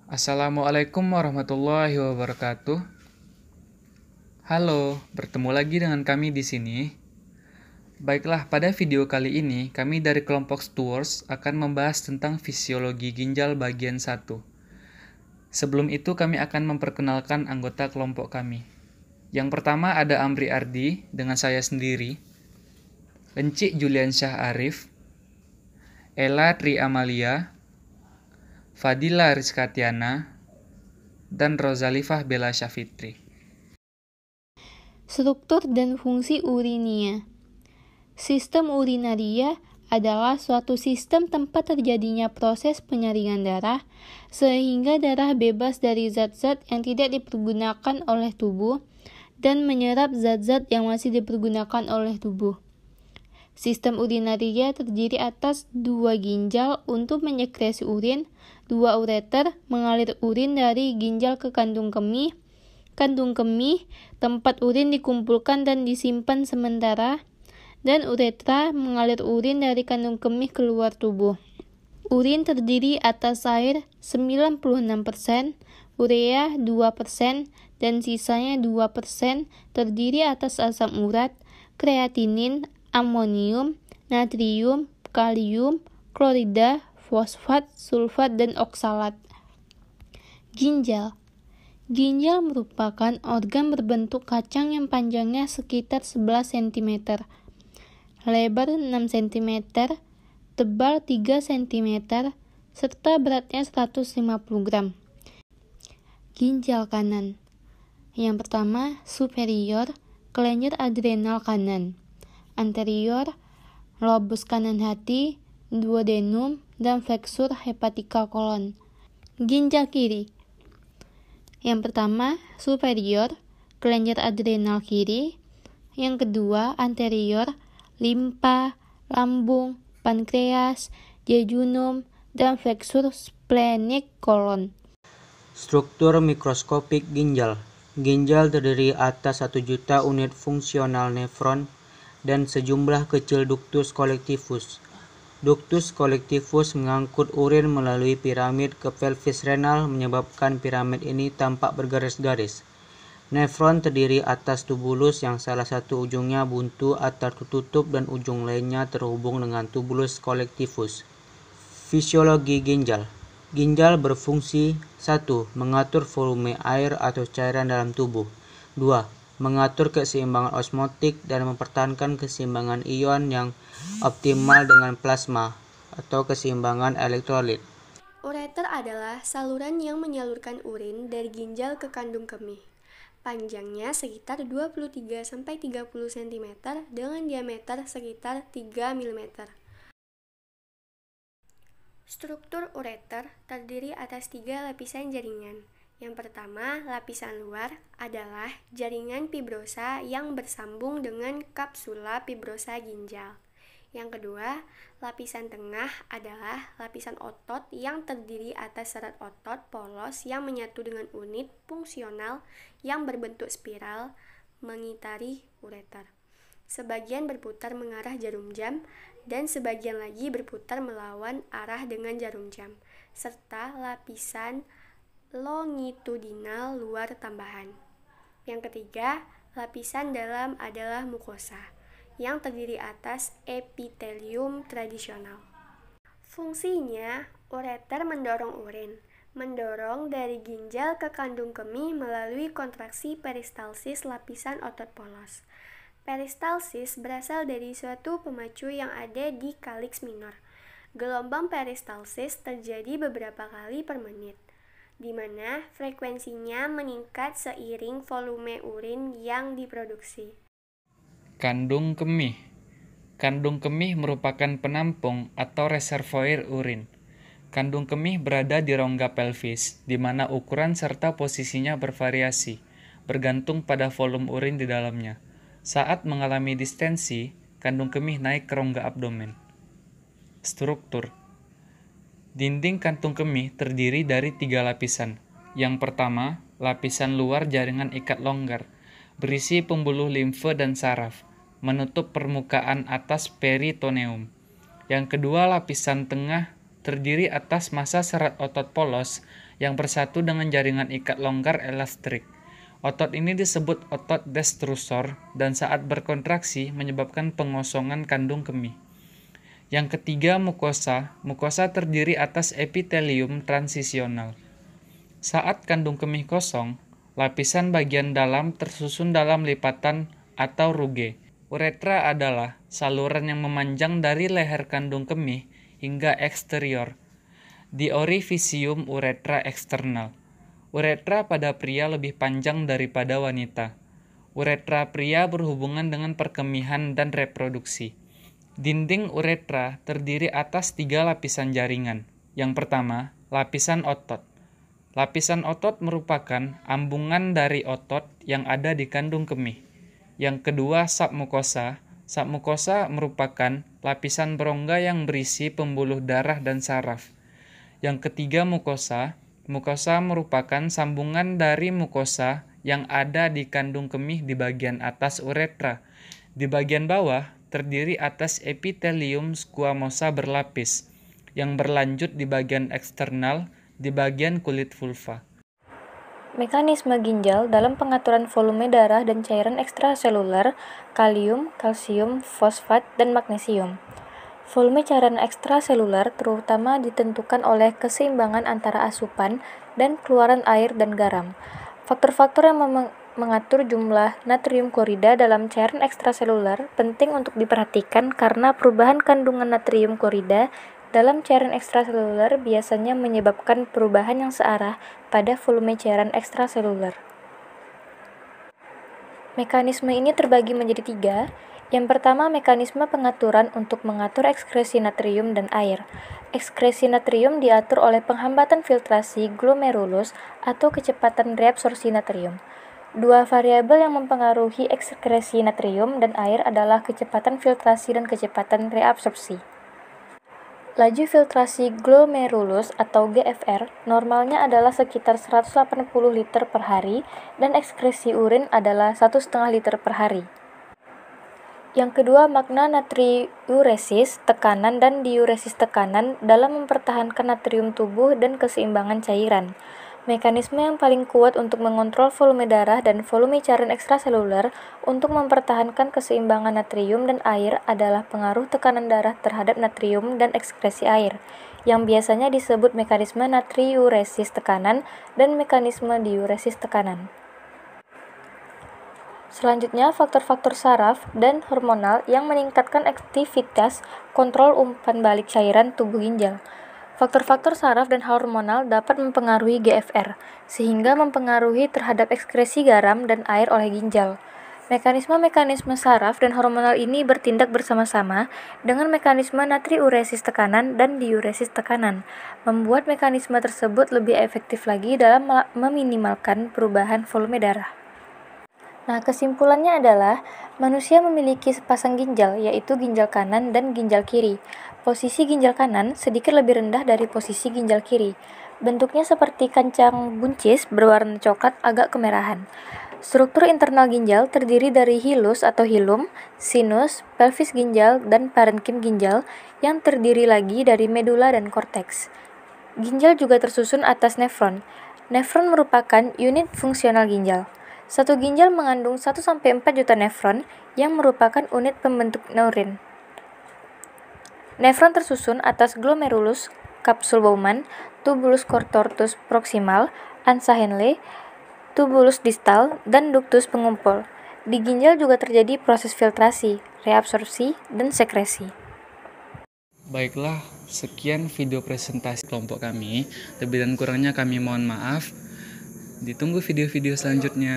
Assalamualaikum warahmatullahi wabarakatuh. Halo, bertemu lagi dengan kami di sini. Baiklah, pada video kali ini kami dari kelompok Stewards akan membahas tentang fisiologi ginjal bagian 1. Sebelum itu kami akan memperkenalkan anggota kelompok kami. Yang pertama ada Amri Ardi dengan saya sendiri, Encik Juliansyah Arif, Ella Tri Amalia, Fadila Rizkatiana, dan Rozalifah Bella Syafitri. Struktur dan fungsi urinia. Sistem urinaria adalah suatu sistem tempat terjadinya proses penyaringan darah, sehingga darah bebas dari zat-zat yang tidak dipergunakan oleh tubuh dan menyerap zat-zat yang masih dipergunakan oleh tubuh. Sistem urinaria terdiri atas 2 ginjal untuk menyekresi urin, 2 ureter mengalir urin dari ginjal ke kandung kemih, tempat urin dikumpulkan dan disimpan sementara, dan uretra mengalir urin dari kandung kemih keluar tubuh. Urin terdiri atas air 96%, urea 2%, dan sisanya 2% terdiri atas asam urat, kreatinin, amonium, natrium, kalium, klorida, fosfat, sulfat, dan oksalat. Ginjal merupakan organ berbentuk kacang yang panjangnya sekitar 11 cm, lebar 6 cm, tebal 3 cm, serta beratnya 150 gram. Ginjal kanan. Yang pertama, superior, kelenjar adrenal kanan. Anterior, lobus kanan hati, duodenum, dan flexur hepatika kolon. Ginjal kiri. Yang pertama, superior, kelenjar adrenal kiri. Yang kedua, anterior, limpa, lambung, pankreas, jejunum, dan flexur splenic kolon. Struktur mikroskopik ginjal. Ginjal terdiri atas 1 juta unit fungsional nefron dan sejumlah kecil ductus collectivus. Ductus collectivus mengangkut urin melalui piramid ke pelvis renal menyebabkan piramid ini tampak bergaris-garis. Nefron terdiri atas tubulus yang salah satu ujungnya buntu atau tertutup dan ujung lainnya terhubung dengan tubulus collectivus. Fisiologi ginjal. Ginjal berfungsi 1. Mengatur volume air atau cairan dalam tubuh. 2. Mengatur keseimbangan osmotik dan mempertahankan keseimbangan ion yang optimal dengan plasma atau keseimbangan elektrolit. Ureter adalah saluran yang menyalurkan urin dari ginjal ke kandung kemih. Panjangnya sekitar 23-30 cm dengan diameter sekitar 3 mm. Struktur ureter terdiri atas 3 lapisan jaringan. Yang pertama, lapisan luar adalah jaringan fibrosa yang bersambung dengan kapsula fibrosa ginjal. Yang kedua, lapisan tengah adalah lapisan otot yang terdiri atas serat otot polos yang menyatu dengan unit fungsional yang berbentuk spiral mengitari ureter. Sebagian berputar mengarah jarum jam dan sebagian lagi berputar melawan arah dengan jarum jam, serta lapisan longitudinal luar tambahan. Yang ketiga, lapisan dalam adalah mukosa, yang terdiri atas epitelium tradisional. Fungsinya, ureter mendorong urin, mendorong dari ginjal ke kandung kemih melalui kontraksi peristalsis lapisan otot polos. Peristalsis berasal dari suatu pemacu yang ada di kaliks minor. Gelombang peristalsis terjadi beberapa kali per menit, di mana frekuensinya meningkat seiring volume urin yang diproduksi. Kandung kemih. Kandung kemih merupakan penampung atau reservoir urin. Kandung kemih berada di rongga pelvis, di mana ukuran serta posisinya bervariasi, bergantung pada volume urin di dalamnya. Saat mengalami distensi, kandung kemih naik ke rongga abdomen. Struktur. Dinding kantung kemih terdiri dari 3 lapisan. Yang pertama, lapisan luar jaringan ikat longgar, berisi pembuluh limfe dan saraf, menutup permukaan atas peritoneum. Yang kedua, lapisan tengah terdiri atas massa serat otot polos yang bersatu dengan jaringan ikat longgar elastrik. Otot ini disebut otot destrusor dan saat berkontraksi menyebabkan pengosongan kandung kemih. Yang ketiga, mukosa. Mukosa terdiri atas epitelium transisional. Saat kandung kemih kosong, lapisan bagian dalam tersusun dalam lipatan atau ruge. Uretra adalah saluran yang memanjang dari leher kandung kemih hingga eksterior. Di orificium uretra eksternal. Uretra pada pria lebih panjang daripada wanita. Uretra pria berhubungan dengan perkemihan dan reproduksi. Dinding uretra terdiri atas 3 lapisan jaringan. Yang pertama, lapisan otot. Lapisan otot merupakan ambungan dari otot yang ada di kandung kemih. Yang kedua, submukosa. Submukosa merupakan lapisan berongga yang berisi pembuluh darah dan saraf. Yang ketiga, mukosa. Mukosa merupakan sambungan dari mukosa yang ada di kandung kemih di bagian atas uretra. Di bagian bawah terdiri atas epitelium squamosa berlapis yang berlanjut di bagian eksternal di bagian kulit vulva. Mekanisme ginjal dalam pengaturan volume darah dan cairan ekstraseluler, kalium, kalsium, fosfat, dan magnesium. Volume cairan ekstraseluler terutama ditentukan oleh keseimbangan antara asupan dan keluaran air dan garam. Faktor-faktor yang mengatur jumlah natrium klorida dalam cairan ekstraseluler penting untuk diperhatikan karena perubahan kandungan natrium klorida dalam cairan ekstraseluler biasanya menyebabkan perubahan yang searah pada volume cairan ekstraseluler. Mekanisme ini terbagi menjadi 3. Yang pertama, mekanisme pengaturan untuk mengatur ekskresi natrium dan air. Ekskresi natrium diatur oleh penghambatan filtrasi glomerulus atau kecepatan reabsorpsi natrium. 2 variabel yang mempengaruhi ekskresi natrium dan air adalah kecepatan filtrasi dan kecepatan reabsorpsi. Laju filtrasi glomerulus atau GFR normalnya adalah sekitar 180 liter per hari dan ekskresi urin adalah 1,5 liter per hari. Yang kedua, makna natriuresis tekanan dan diuresis tekanan dalam mempertahankan natrium tubuh dan keseimbangan cairan. Mekanisme yang paling kuat untuk mengontrol volume darah dan volume cairan ekstraseluler untuk mempertahankan keseimbangan natrium dan air adalah pengaruh tekanan darah terhadap natrium dan ekskresi air, yang biasanya disebut mekanisme natriuresis tekanan dan mekanisme diuresis tekanan. Selanjutnya, faktor-faktor saraf dan hormonal yang meningkatkan aktivitas kontrol umpan balik cairan tubuh ginjal. Faktor-faktor saraf dan hormonal dapat mempengaruhi GFR, sehingga mempengaruhi terhadap ekskresi garam dan air oleh ginjal. Mekanisme-mekanisme saraf dan hormonal ini bertindak bersama-sama dengan mekanisme natriuresis tekanan dan diuresis tekanan, membuat mekanisme tersebut lebih efektif lagi dalam meminimalkan perubahan volume darah. Nah, kesimpulannya adalah manusia memiliki sepasang ginjal, yaitu ginjal kanan dan ginjal kiri. Posisi ginjal kanan sedikit lebih rendah dari posisi ginjal kiri. Bentuknya seperti kancang buncis berwarna coklat agak kemerahan. Struktur internal ginjal terdiri dari hilus atau hilum, sinus, pelvis ginjal, dan parenkim ginjal yang terdiri lagi dari medula dan korteks. Ginjal juga tersusun atas nefron. Nefron merupakan unit fungsional ginjal. Satu ginjal mengandung 1-4 juta nefron yang merupakan unit pembentuk neurin. Nefron tersusun atas glomerulus, kapsul Bowman, tubulus contortus proximal, ansa Henle, tubulus distal, dan ductus pengumpul. Di ginjal juga terjadi proses filtrasi, reabsorpsi, dan sekresi. Baiklah, sekian video presentasi kelompok kami. Lebih dan kurangnya kami mohon maaf. Ditunggu video-video selanjutnya.